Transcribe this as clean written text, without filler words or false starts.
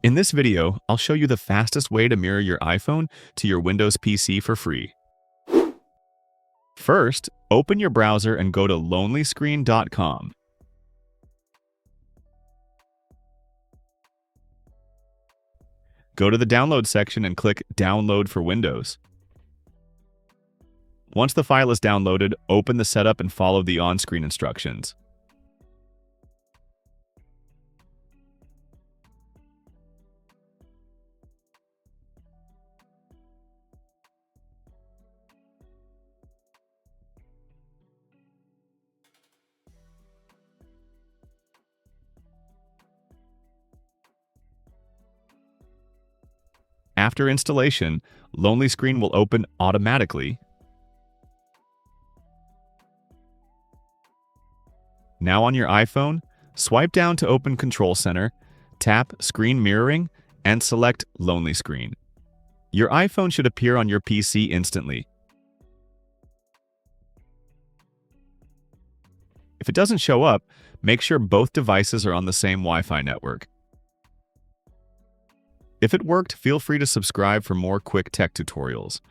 In this video, I'll show you the fastest way to mirror your iPhone to your Windows PC for free. First, open your browser and go to LonelyScreen.com. Go to the Download section and click Download for Windows. Once the file is downloaded, open the setup and follow the on-screen instructions. After installation, LonelyScreen will open automatically. Now on your iPhone, swipe down to open Control Center, tap Screen Mirroring, and select LonelyScreen. Your iPhone should appear on your PC instantly. If it doesn't show up, make sure both devices are on the same Wi-Fi network. If it worked, feel free to subscribe for more quick tech tutorials.